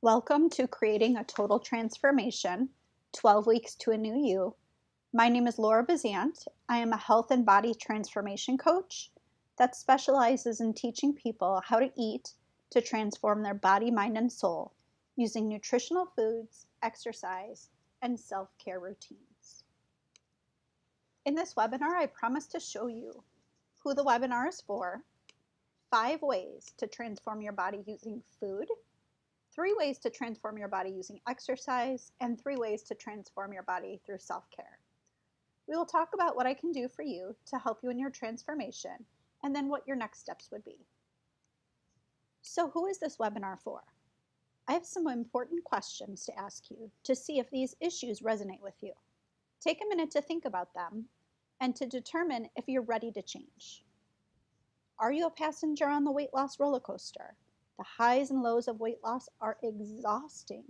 Welcome to Creating a Total Transformation 12 Weeks to a New You. My name is Laura Bazant. I am a health and body transformation coach that specializes in teaching people how to eat to transform their body, mind, and soul using nutritional foods, exercise, and self care routines. In this webinar, I promise to show you who the webinar is for, 5 ways to transform your body using food, 3 ways to transform your body using exercise, and 3 ways to transform your body through self-care. We will talk about what I can do for you to help you in your transformation, and then what your next steps would be. So who is this webinar for? I have some important questions to ask you to see if these issues resonate with you. Take a minute to think about them and to determine if you're ready to change. Are you a passenger on the weight loss roller coaster? The highs and lows of weight loss are exhausting.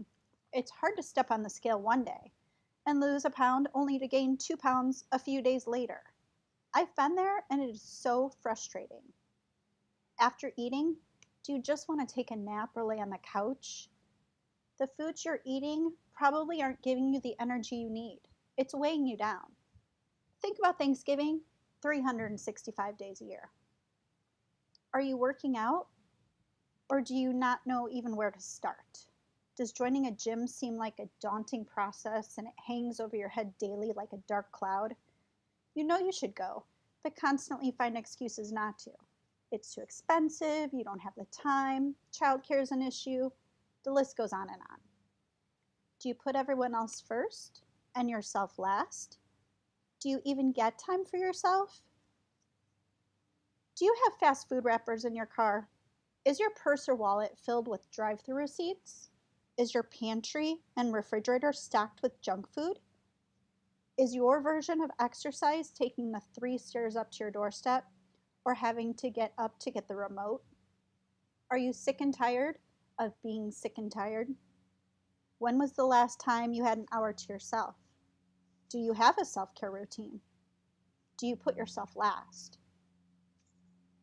It's hard to step on the scale one day and lose a pound only to gain 2 pounds a few days later. I've been there and it is so frustrating. After eating, do you just want to take a nap or lay on the couch? The foods you're eating probably aren't giving you the energy you need. It's weighing you down. Think about Thanksgiving, 365 days a year. Are you working out? Or do you not know even where to start? Does joining a gym seem like a daunting process and it hangs over your head daily like a dark cloud? You know you should go, but constantly find excuses not to. It's too expensive, you don't have the time, childcare is an issue, the list goes on and on. Do you put everyone else first and yourself last? Do you even get time for yourself? Do you have fast food wrappers in your car? Is your purse or wallet filled with drive-through receipts? Is your pantry and refrigerator stocked with junk food? Is your version of exercise taking the 3 stairs up to your doorstep or having to get up to get the remote? Are you sick and tired of being sick and tired? When was the last time you had an hour to yourself? Do you have a self-care routine? Do you put yourself last?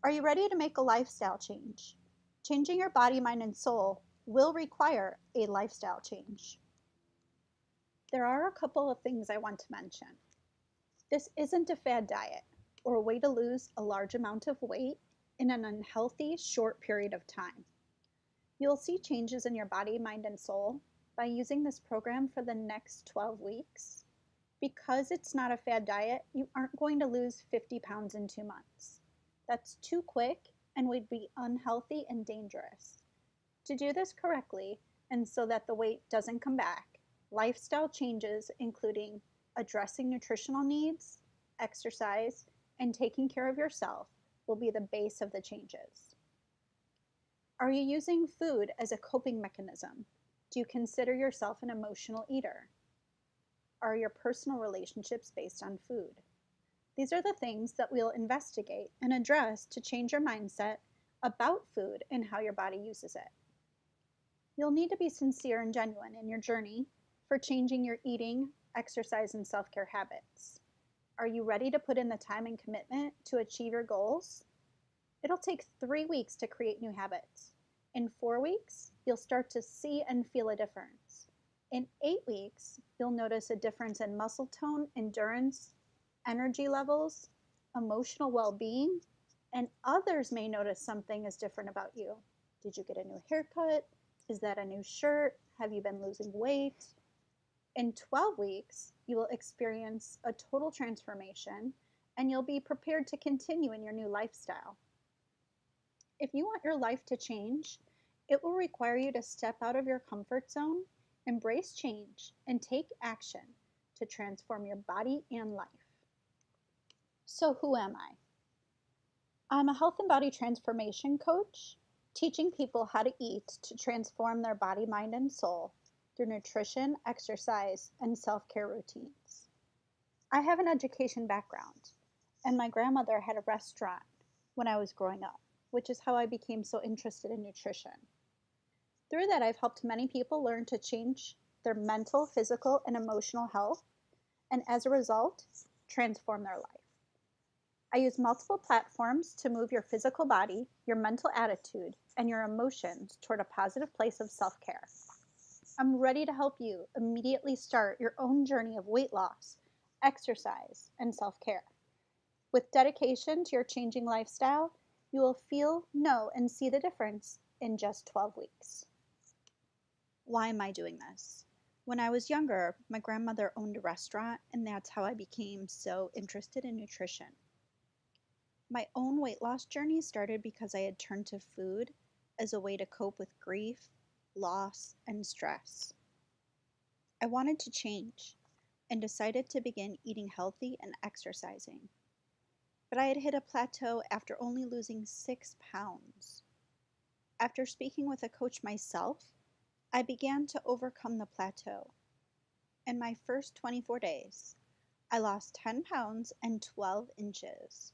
Are you ready to make a lifestyle change? Changing your body, mind, and soul will require a lifestyle change. There are a couple of things I want to mention. This isn't a fad diet or a way to lose a large amount of weight in an unhealthy, short period of time. You'll see changes in your body, mind, and soul by using this program for the next 12 weeks. Because it's not a fad diet, you aren't going to lose 50 pounds in 2 months. That's too quick and would be unhealthy and dangerous. To do this correctly, and so that the weight doesn't come back, lifestyle changes including addressing nutritional needs, exercise, and taking care of yourself will be the base of the changes. Are you using food as a coping mechanism? Do you consider yourself an emotional eater? Are your personal relationships based on food? These are the things that we'll investigate and address to change your mindset about food and how your body uses it. You'll need to be sincere and genuine in your journey for changing your eating, exercise, and self-care habits. Are you ready to put in the time and commitment to achieve your goals? It'll take 3 weeks to create new habits. In 4 weeks, you'll start to see and feel a difference. In 8 weeks, you'll notice a difference in muscle tone, endurance, energy levels, emotional well-being, and others may notice something is different about you. Did you get a new haircut? Is that a new shirt? Have you been losing weight? In 12 weeks, you will experience a total transformation and you'll be prepared to continue in your new lifestyle. If you want your life to change, it will require you to step out of your comfort zone, embrace change, and take action to transform your body and life. So who am I? I'm a health and body transformation coach, teaching people how to eat to transform their body, mind, and soul through nutrition, exercise, and self-care routines. I have an education background, and my grandmother had a restaurant when I was growing up, which is how I became so interested in nutrition. Through that, I've helped many people learn to change their mental, physical, and emotional health, and as a result, transform their life. I use multiple platforms to move your physical body, your mental attitude, and your emotions toward a positive place of self-care. I'm ready to help you immediately start your own journey of weight loss, exercise, and self care. With dedication to your changing lifestyle, you will feel, know, and see the difference in just 12 weeks. Why am I doing this? When I was younger, my grandmother owned a restaurant, and that's how I became so interested in nutrition. My own weight loss journey started because I had turned to food as a way to cope with grief, loss, and stress. I wanted to change and decided to begin eating healthy and exercising. But I had hit a plateau after only losing 6 pounds. After speaking with a coach myself, I began to overcome the plateau. In my first 24 days, I lost 10 pounds and 12 inches.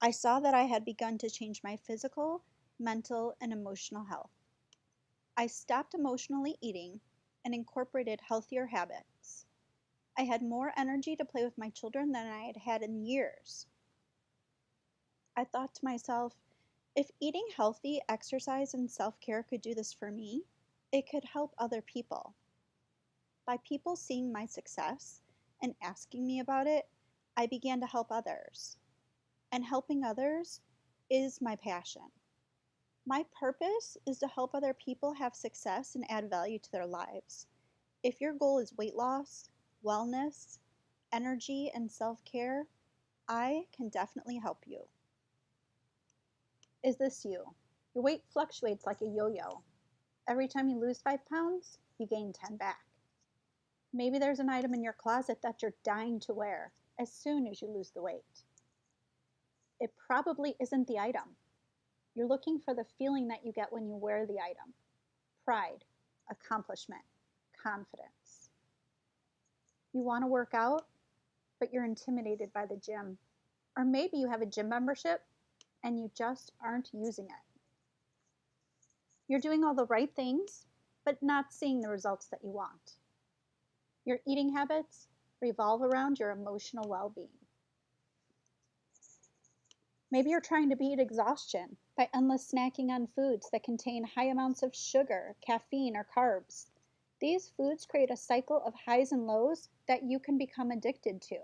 I saw that I had begun to change my physical, mental, and emotional health. I stopped emotionally eating and incorporated healthier habits. I had more energy to play with my children than I had had in years. I thought to myself, if eating healthy, exercise, and self care could do this for me, it could help other people. By people seeing my success and asking me about it, I began to help others. And helping others is my passion. My purpose is to help other people have success and add value to their lives. If your goal is weight loss, wellness, energy, and self care, I can definitely help you. Is this you? Your weight fluctuates like a yo yo. Every time you lose 5 pounds, you gain 10 back. Maybe there's an item in your closet that you're dying to wear as soon as you lose the weight. It probably isn't the item. You're looking for the feeling that you get when you wear the item: pride, accomplishment, confidence. You want to work out, but you're intimidated by the gym. Or maybe you have a gym membership and you just aren't using it. You're doing all the right things, but not seeing the results that you want. Your eating habits revolve around your emotional well being. Maybe you're trying to beat exhaustion by endless snacking on foods that contain high amounts of sugar, caffeine, or carbs. These foods create a cycle of highs and lows that you can become addicted to.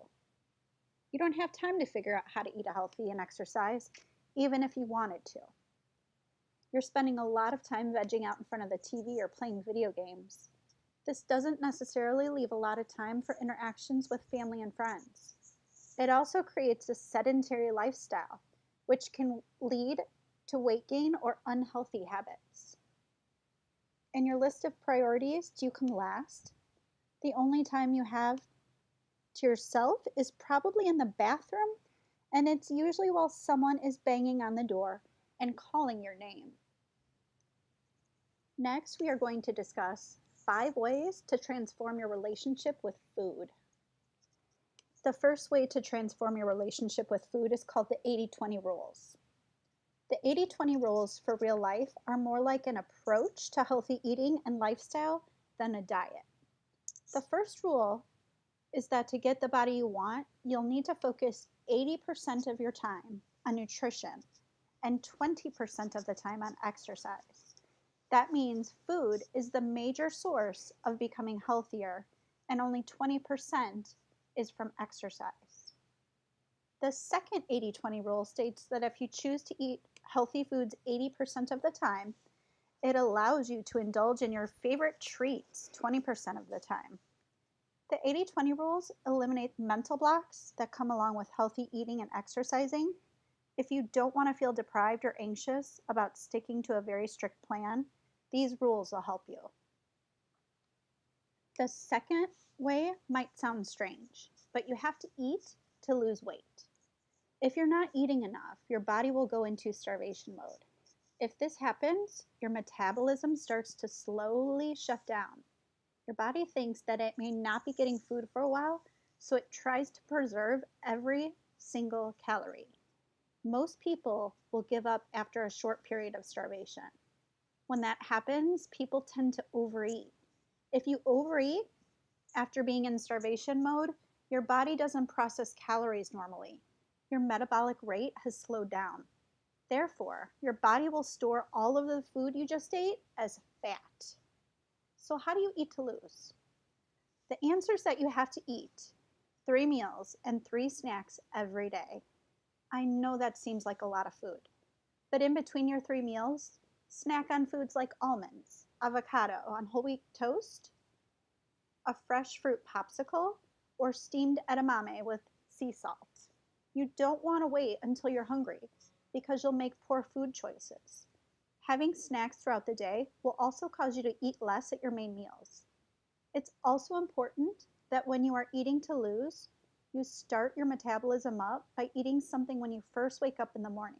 You don't have time to figure out how to eat healthy and exercise, even if you wanted to. You're spending a lot of time vegging out in front of the TV or playing video games. This doesn't necessarily leave a lot of time for interactions with family and friends. It also creates a sedentary lifestyle, which can lead to weight gain or unhealthy habits. In your list of priorities, do you come last? The only time you have to yourself is probably in the bathroom, and it's usually while someone is banging on the door and calling your name. Next, we are going to discuss 5 ways to transform your relationship with food. The first way to transform your relationship with food is called the 80-20 rules. The 80-20 rules for real life are more like an approach to healthy eating and lifestyle than a diet. The first rule is that to get the body you want, you'll need to focus 80% of your time on nutrition and 20% of the time on exercise. That means food is the major source of becoming healthier, and only 20% is from exercise. The second 80-20 rule states that if you choose to eat healthy foods 80% of the time, it allows you to indulge in your favorite treats 20% of the time. The 80-20 rules eliminate mental blocks that come along with healthy eating and exercising. If you don't want to feel deprived or anxious about sticking to a very strict plan, these rules will help you. The second way might sound strange, but you have to eat to lose weight. If you're not eating enough, your body will go into starvation mode. If this happens, your metabolism starts to slowly shut down. Your body thinks that it may not be getting food for a while, so it tries to preserve every single calorie. Most people will give up after a short period of starvation. When that happens, people tend to overeat. If you overeat after being in starvation mode, your body doesn't process calories normally. Your metabolic rate has slowed down. Therefore, your body will store all of the food you just ate as fat. So how do you eat to lose? The answer is that you have to eat 3 meals and 3 snacks every day. I know that seems like a lot of food, but in between your 3 meals, snack on foods like almonds, avocado on whole wheat toast, a fresh fruit popsicle, or steamed edamame with sea salt. You don't want to wait until you're hungry because you'll make poor food choices. Having snacks throughout the day will also cause you to eat less at your main meals. It's also important that when you are eating to lose, you start your metabolism up by eating something when you first wake up in the morning.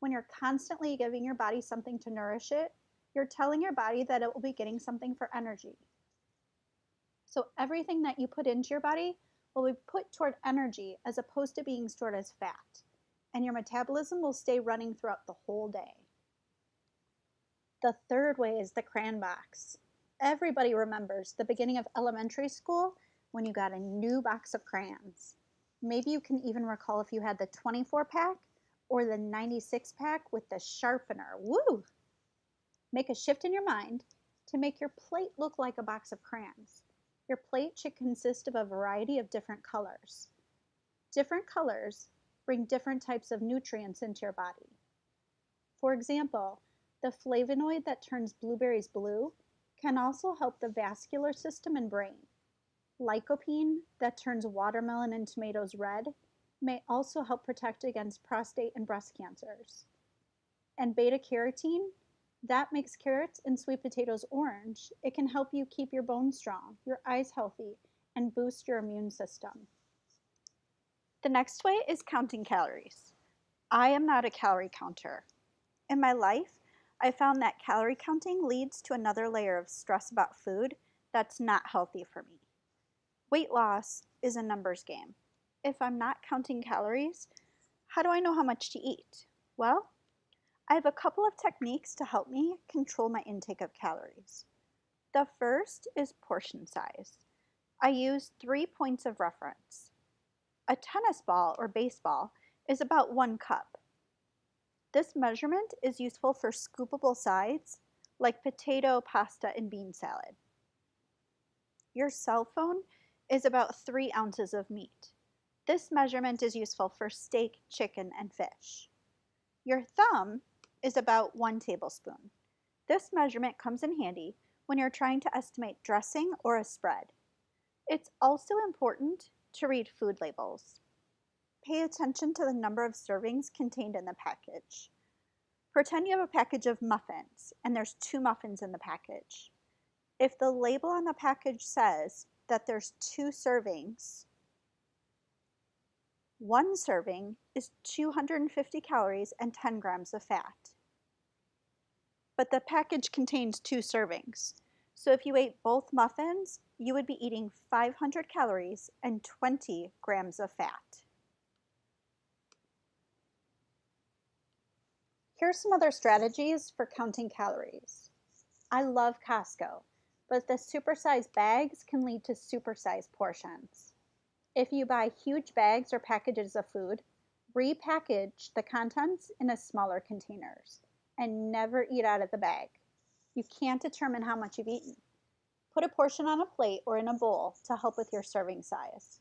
When you're constantly giving your body something to nourish it, you're telling your body that it will be getting something for energy. So everything that you put into your body will be put toward energy as opposed to being stored as fat. And your metabolism will stay running throughout the whole day. The third way is the crayon box. Everybody remembers the beginning of elementary school when you got a new box of crayons. Maybe you can even recall if you had the 24 pack or the 96 pack with the sharpener. Woo! Make a shift in your mind to make your plate look like a box of crayons. Your plate should consist of a variety of different colors. Different colors bring different types of nutrients into your body. For example, the flavonoid that turns blueberries blue can also help the vascular system and brain. Lycopene, that turns watermelon and tomatoes red, may also help protect against prostate and breast cancers. And beta carotene, that makes carrots and sweet potatoes orange. It can help you keep your bones strong, your eyes healthy, and boost your immune system. The next way is counting calories. I am not a calorie counter. In my life, I found that calorie counting leads to another layer of stress about food that's not healthy for me. Weight loss is a numbers game. If I'm not counting calories, how do I know how much to eat? Well, I have a couple of techniques to help me control my intake of calories. The first is portion size. I use 3 points of reference. A tennis ball or baseball is about 1 cup. This measurement is useful for scoopable sides like potato, pasta, and bean salad. Your cell phone is about 3 ounces of meat. This measurement is useful for steak, chicken, and fish. Your thumb is about 1 tablespoon. This measurement comes in handy when you're trying to estimate dressing or a spread. It's also important to read food labels. Pay attention to the number of servings contained in the package. Pretend you have a package of muffins and there's 2 muffins in the package. If the label on the package says that there's 2 servings, 1 serving is 250 calories and 10 grams of fat. But the package contains 2 servings. So if you ate both muffins, you would be eating 500 calories and 20 grams of fat. Here's some other strategies for counting calories. I love Costco, but the supersized bags can lead to supersized portions. If you buy huge bags or packages of food, repackage the contents in smaller containers and never eat out of the bag. You can't determine how much you've eaten. Put a portion on a plate or in a bowl to help with your serving size.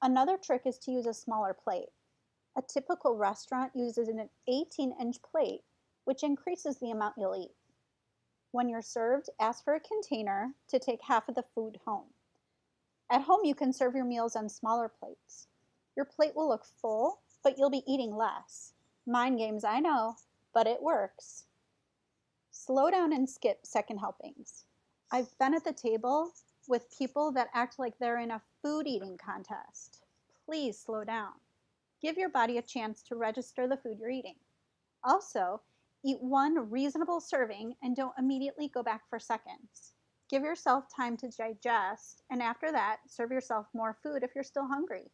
Another trick is to use a smaller plate. A typical restaurant uses an 18-inch plate, which increases the amount you'll eat. When you're served, ask for a container to take half of the food home. At home, you can serve your meals on smaller plates. Your plate will look full, but you'll be eating less. Mind games, I know, but it works. Slow down and skip second helpings. I've been at the table with people that act like they're in a food eating contest. Please slow down. Give your body a chance to register the food you're eating. Also, eat 1 reasonable serving and don't immediately go back for seconds. Give yourself time to digest, and after that, serve yourself more food if you're still hungry.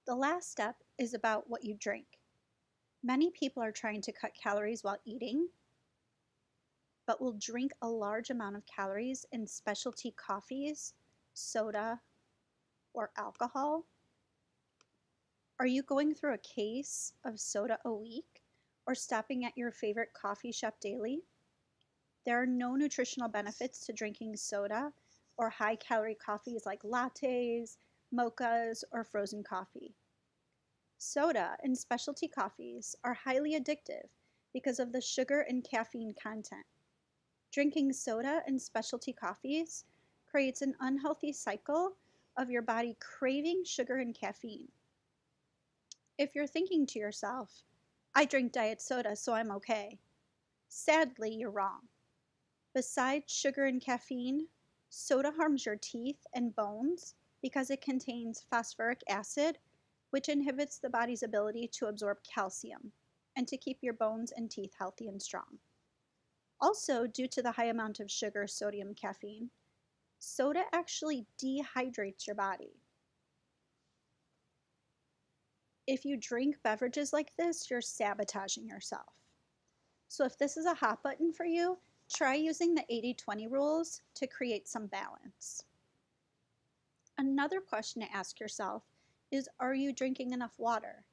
The last step is about what you drink. Many people are trying to cut calories while eating, but will drink a large amount of calories in specialty coffees, soda, or alcohol. Are you going through a case of soda a week or stopping at your favorite coffee shop daily? There are no nutritional benefits to drinking soda or high-calorie coffees like lattes, mochas, or frozen coffee. Soda and specialty coffees are highly addictive because of the sugar and caffeine content. Drinking soda and specialty coffees creates an unhealthy cycle of your body craving sugar and caffeine. If you're thinking to yourself, I drink diet soda, so I'm okay, sadly, you're wrong. Besides sugar and caffeine, soda harms your teeth and bones because it contains phosphoric acid, which inhibits the body's ability to absorb calcium and to keep your bones and teeth healthy and strong. Also, due to the high amount of sugar, sodium, caffeine, soda actually dehydrates your body. If you drink beverages like this, you're sabotaging yourself. So if this is a hot button for you, try using the 80-20 rules to create some balance. Another question to ask yourself is, are you drinking enough water?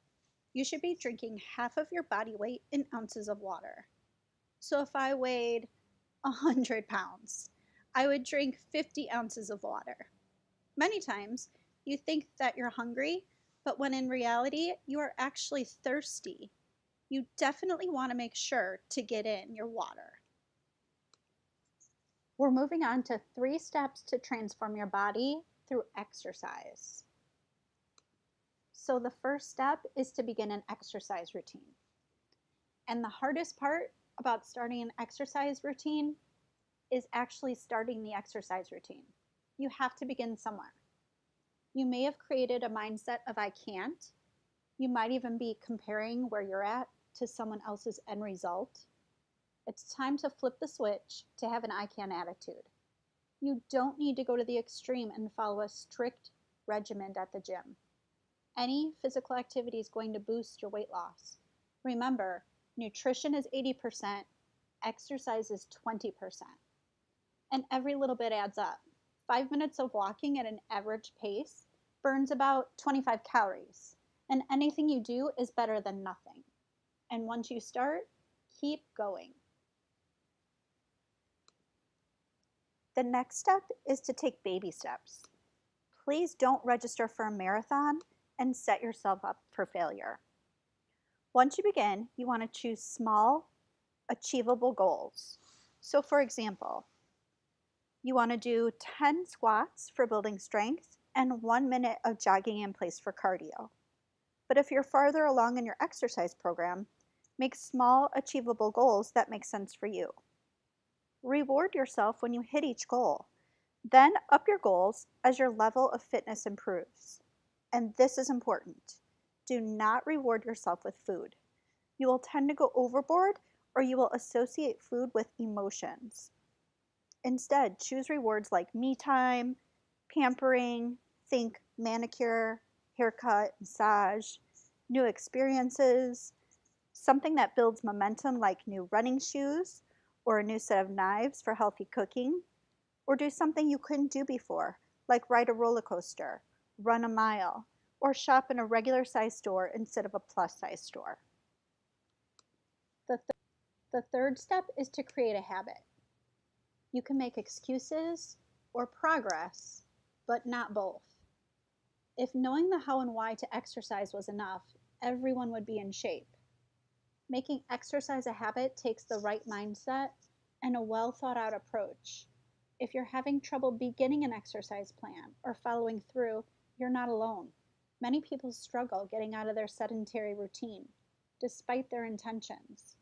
You should be drinking half of your body weight in ounces of water. So if I weighed 100 pounds, I would drink 50 ounces of water. Many times, you think that you're hungry, but when in reality, you are actually thirsty. You definitely want to make sure to get in your water. We're moving on to 3 steps to transform your body through exercise. So the first step is to begin an exercise routine. And the hardest part about starting an exercise routine is actually starting the exercise routine. You have to begin somewhere. You may have created a mindset of I can't. You might even be comparing where you're at to someone else's end result. It's time to flip the switch to have an I can attitude. You don't need to go to the extreme and follow a strict regimen at the gym. Any physical activity is going to boost your weight loss. Remember, nutrition is 80%, exercise is 20%. And every little bit adds up. 5 minutes of walking at an average pace burns about 25 calories. And anything you do is better than nothing. And once you start, keep going. The next step is to take baby steps. Please don't register for a marathon and set yourself up for failure. Once you begin, you want to choose small, achievable goals. So for example, you want to do 10 squats for building strength and 1 minute of jogging in place for cardio. But if you're farther along in your exercise program, make small, achievable goals that make sense for you. Reward yourself when you hit each goal. Then up your goals as your level of fitness improves. And this is important. Do not reward yourself with food. You will tend to go overboard, or you will associate food with emotions. Instead, choose rewards like me time, pampering, think manicure, haircut, massage, new experiences, something that builds momentum like new running shoes or a new set of knives for healthy cooking, or do something you couldn't do before, like ride a roller coaster, run a mile, or shop in a regular size store instead of a plus size store. The third step is to create a habit. You can make excuses or progress, but not both. If knowing the how and why to exercise was enough, everyone would be in shape. Making exercise a habit takes the right mindset and a well thought out approach. If you're having trouble beginning an exercise plan or following through, you're not alone. Many people struggle getting out of their sedentary routine, despite their intentions.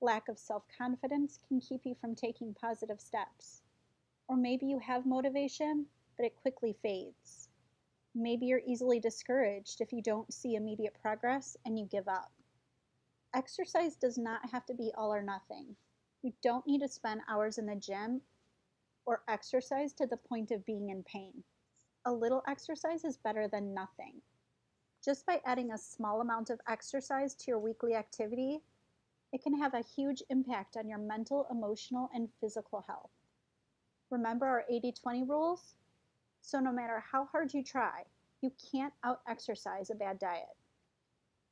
Lack of self-confidence can keep you from taking positive steps. Or maybe you have motivation, but it quickly fades. Maybe you're easily discouraged if you don't see immediate progress and you give up. Exercise does not have to be all or nothing. You don't need to spend hours in the gym or exercise to the point of being in pain. A little exercise is better than nothing. Just by adding a small amount of exercise to your weekly activity, it can have a huge impact on your mental, emotional, and physical health. Remember our 80-20 rules? So no matter how hard you try, you can't out-exercise a bad diet.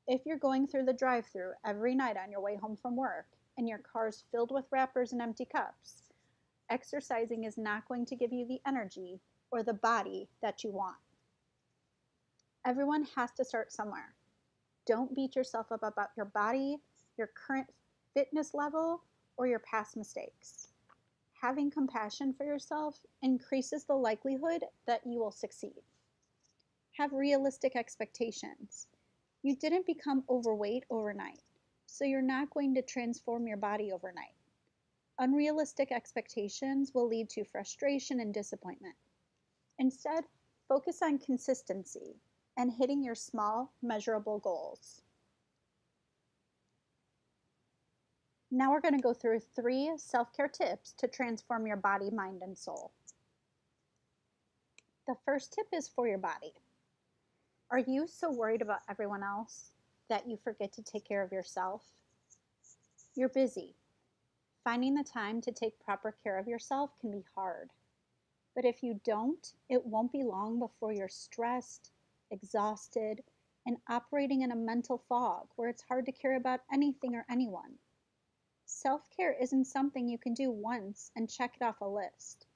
If you're going through the drive-thru every night on your way home from work, and your car's filled with wrappers and empty cups, exercising is not going to give you the energy or the body that you want. Everyone has to start somewhere. Don't beat yourself up about your body, your current fitness level, or your past mistakes. Having compassion for yourself increases the likelihood that you will succeed. Have realistic expectations. You didn't become overweight overnight, so you're not going to transform your body overnight. Unrealistic expectations will lead to frustration and disappointment. Instead, focus on consistency and hitting your small, measurable goals. Now we're going to go through 3 self-care tips to transform your body, mind, and soul. The first tip is for your body. Are you so worried about everyone else that you forget to take care of yourself? You're busy. Finding the time to take proper care of yourself can be hard. But if you don't, it won't be long before you're stressed, exhausted, and operating in a mental fog where it's hard to care about anything or anyone. Self-care isn't something you can do once and check it off a list.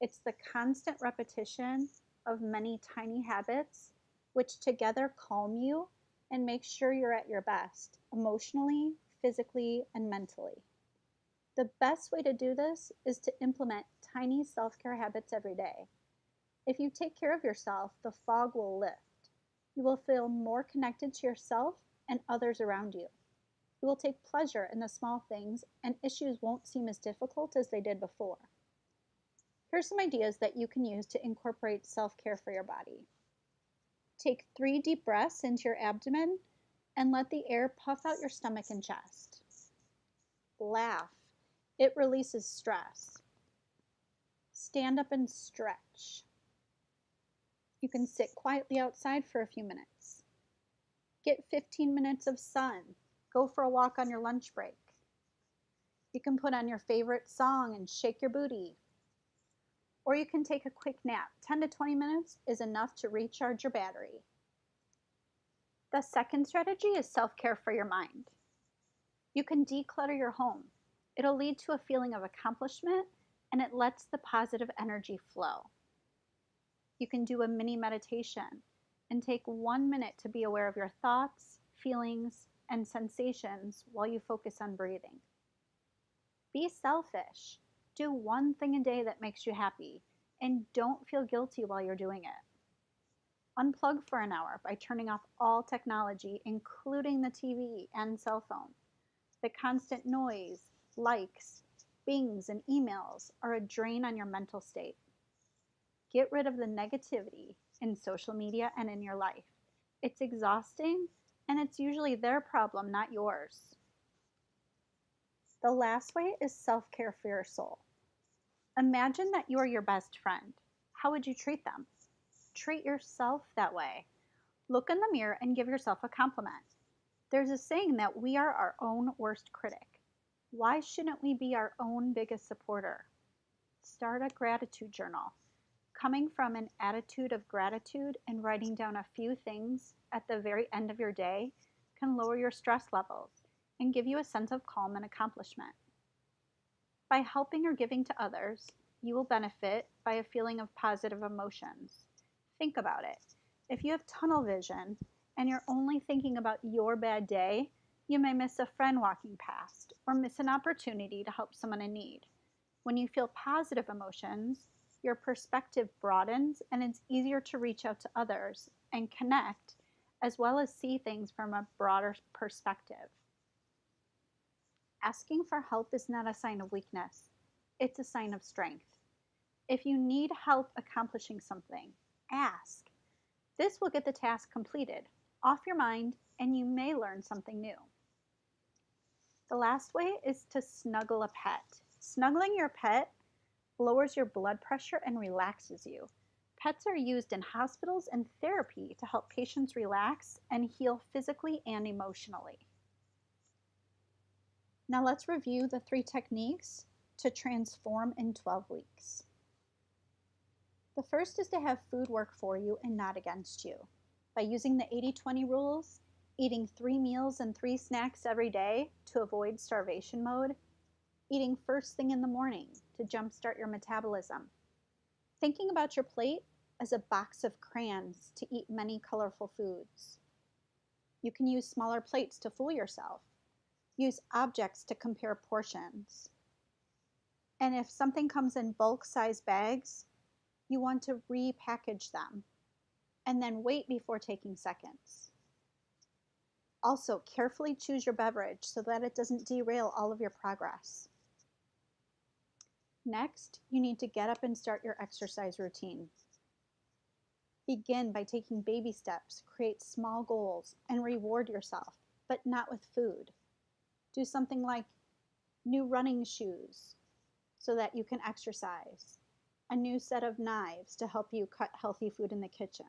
It's the constant repetition of many tiny habits which together calm you and make sure you're at your best, emotionally, physically, and mentally. The best way to do this is to implement tiny self-care habits every day. If you take care of yourself, the fog will lift. You will feel more connected to yourself and others around you. You will take pleasure in the small things, and issues won't seem as difficult as they did before. Here's some ideas that you can use to incorporate self-care for your body. Take 3 deep breaths into your abdomen and let the air puff out your stomach and chest. Laugh. It releases stress. Stand up and stretch. You can sit quietly outside for a few minutes. Get 15 minutes of sun. Go for a walk on your lunch break. You can put on your favorite song and shake your booty. Or you can take a quick nap. 10 to 20 minutes is enough to recharge your battery. The second strategy is self-care for your mind. You can declutter your home. It'll lead to a feeling of accomplishment, and it lets the positive energy flow. You can do a mini meditation and take 1 minute to be aware of your thoughts, feelings, and sensations while you focus on breathing. Be selfish. Do one thing a day that makes you happy, and don't feel guilty while you're doing it. Unplug for an hour by turning off all technology, including the TV and cell phone. The constant noise, likes, bings, and emails are a drain on your mental state. Get rid of the negativity in social media and in your life. It's exhausting, and it's usually their problem, not yours. The last way is self-care for your soul. Imagine that you are your best friend. How would you treat them? Treat yourself that way. Look in the mirror and give yourself a compliment. There's a saying that we are our own worst critic. Why shouldn't we be our own biggest supporter? Start a gratitude journal. Coming from an attitude of gratitude and writing down a few things at the very end of your day can lower your stress levels and give you a sense of calm and accomplishment. By helping or giving to others, you will benefit by a feeling of positive emotions. Think about it. If you have tunnel vision and you're only thinking about your bad day, you may miss a friend walking past or miss an opportunity to help someone in need. When you feel positive emotions, your perspective broadens and it's easier to reach out to others and connect, as well as see things from a broader perspective. Asking for help is not a sign of weakness. It's a sign of strength. If you need help accomplishing something, ask. This will get the task completed, off your mind, and you may learn something new. The last way is to snuggle a pet. Snuggling your pet lowers your blood pressure and relaxes you. Pets are used in hospitals and therapy to help patients relax and heal physically and emotionally. Now let's review the 3 techniques to transform in 12 weeks. The first is to have food work for you and not against you. By using the 80-20 rules, Eating 3 meals and 3 snacks every day to avoid starvation mode. Eating first thing in the morning to jumpstart your metabolism. Thinking about your plate as a box of crayons to eat many colorful foods. You can use smaller plates to fool yourself. Use objects to compare portions. And if something comes in bulk size bags, you want to repackage them and then wait before taking seconds. Also, carefully choose your beverage so that it doesn't derail all of your progress. Next, you need to get up and start your exercise routine. Begin by taking baby steps, create small goals, and reward yourself, but not with food. Do something like new running shoes so that you can exercise, a new set of knives to help you cut healthy food in the kitchen.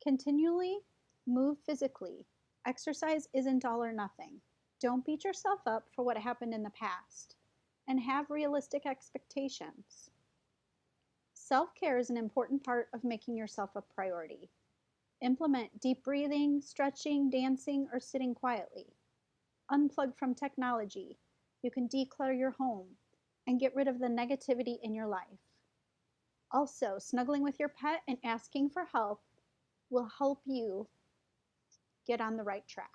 Continually move physically. Exercise isn't all or nothing. Don't beat yourself up for what happened in the past, and have realistic expectations. Self-care is an important part of making yourself a priority. Implement deep breathing, stretching, dancing, or sitting quietly. Unplug from technology. You can declutter your home and get rid of the negativity in your life. Also, snuggling with your pet and asking for help will help you get on the right track.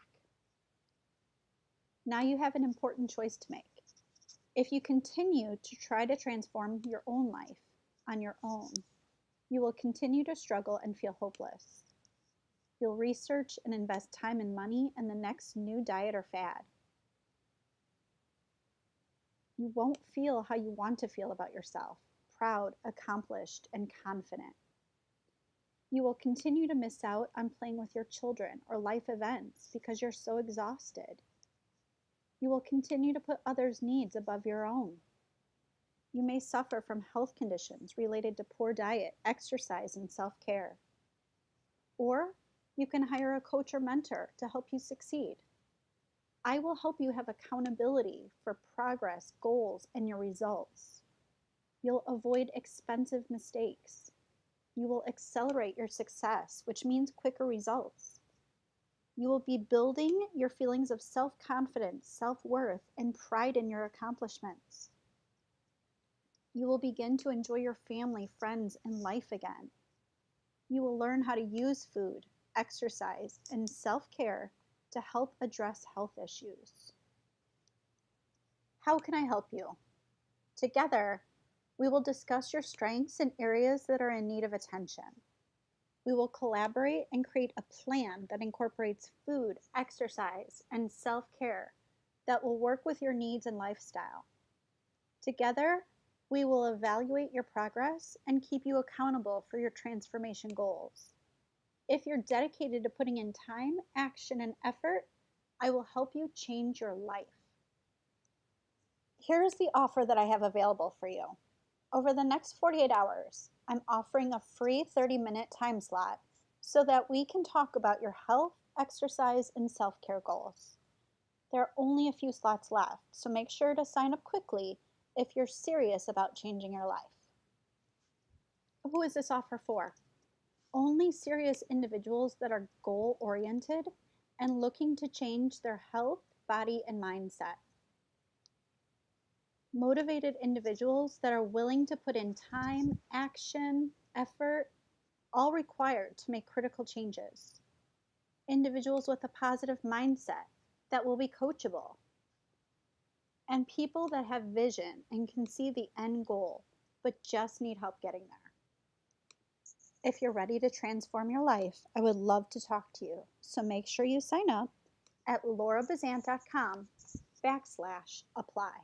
Now you have an important choice to make. If you continue to try to transform your own life on your own, you will continue to struggle and feel hopeless. You'll research and invest time and money in the next new diet or fad. You won't feel how you want to feel about yourself, proud, accomplished, and confident. You will continue to miss out on playing with your children or life events because you're so exhausted. You will continue to put others' needs above your own. You may suffer from health conditions related to poor diet, exercise, and self-care. Or you can hire a coach or mentor to help you succeed. I will help you have accountability for progress, goals, and your results. You'll avoid expensive mistakes. You will accelerate your success, which means quicker results. You will be building your feelings of self-confidence, self-worth, and pride in your accomplishments. You will begin to enjoy your family, friends, and life again. You will learn how to use food, exercise, and self-care to help address health issues. How can I help you? Together, we will discuss your strengths and areas that are in need of attention. We will collaborate and create a plan that incorporates food, exercise, and self-care that will work with your needs and lifestyle. Together, we will evaluate your progress and keep you accountable for your transformation goals. If you're dedicated to putting in time, action, and effort, I will help you change your life. Here's the offer that I have available for you. Over the next 48 hours, I'm offering a free 30-minute time slot so that we can talk about your health, exercise, and self-care goals. There are only a few slots left, so make sure to sign up quickly if you're serious about changing your life. Who is this offer for? Only serious individuals that are goal-oriented and looking to change their health, body, and mindset. Motivated individuals that are willing to put in time, action, effort, all required to make critical changes. Individuals with a positive mindset that will be coachable. And people that have vision and can see the end goal, but just need help getting there. If you're ready to transform your life, I would love to talk to you. So make sure you sign up at laurabazant.com/apply.